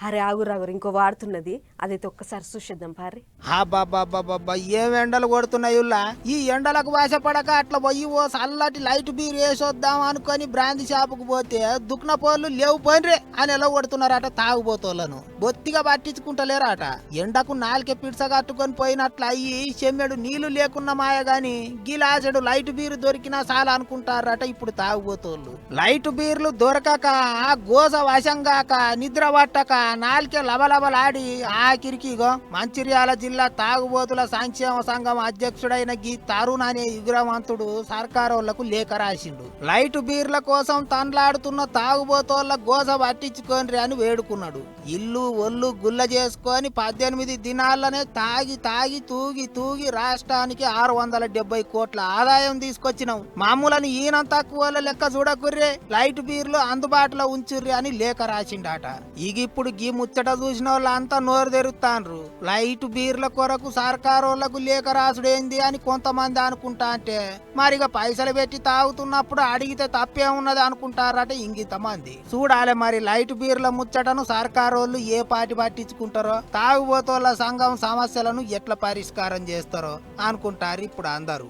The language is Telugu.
అరే ఆగురాగురు ఇంకో వాడుతున్నది, అదైతే ఒక్కసారి చూసేద్దాం పారి. బాబా ఏం ఎండలు కొడుతున్నాయి ఉల్లా. ఈ ఎండలకు వాసపడక అట్లా పోయి ఓ చల్లటి లైట్ బీర్ వేసొద్దాం అనుకొని బ్రాంతి షాపుకు పోతే దుక్న పోళ్ళు లేవు పోయినరే అని ఎలా కొడుతున్నారట తాగుబోతోళ్ళను. బొత్తిగా పట్టించుకుంటలేరట. ఎండకు నాలుకే పిడ్స కట్టుకొని పోయినట్లు అయ్యి చెమ్మెడు నీళ్లు లేకున్న మాయ గాని గిలాసెడు లైట్ బీర్ దొరికినా చాలా అనుకుంటారట ఇప్పుడు తాగుబోతోళ్ళు. లైట్ బీర్లు దొరకక గోస వశంగాక నిద్ర పట్టక నాలుకే లబలబలాడి ఆఖరికిగో మంచిర్యాల జిల్లా తాగుబోతుల సంక్షేమ సంఘం అధ్యక్షుడైన గీ తరుణ్ అనే విగ్రహవంతుడు సర్కారోళ్లకు లేఖ రాసిండు. లైట్ బీర్ల కోసం తండ్లాడుతున్న తాగుబోతోళ్ల గోస పట్టించుకోండి అని వేడుకున్నాడు. ఇల్లు ఒళ్ళు గుల్ల చేసుకొని 18 దినాల్లోనే తాగి తాగి తూగి తూగి రాష్ట్రానికి 670 కోట్ల ఆదాయం తీసుకొచ్చినాం. మామూలని ఈయనం తక్కువ లెక్క చూడకుర్రే, లైట్ బీర్లు అందుబాటులో ఉంచుర్రి అని లేఖ రాసిండట. ఇప్పుడు గీ ముచ్చట చూసిన వాళ్ళంతా నోరు తెరుస్తాండ్రు. లైట్ బీర్ల కొరకు సర్కారోళ్లకు లేఖ రాసుడేంది అని కొంతమంది అనుకుంటా అంటే, మరిగా పైసలు పెట్టి తాగుతున్నప్పుడు అడిగితే తప్పే ఉన్నది అనుకుంటారట ఇంగిత మంది. చూడాలి మరి లైట్ బీర్ల ముచ్చటను సర్కారోళ్ళు ఏ పాటి పట్టించుకుంటారో, తాగుబోతోళ్ల సంఘం సమస్యలను ఎట్లా పరిష్కారం చేస్తారో అనుకుంటారు ఇప్పుడు అందరూ.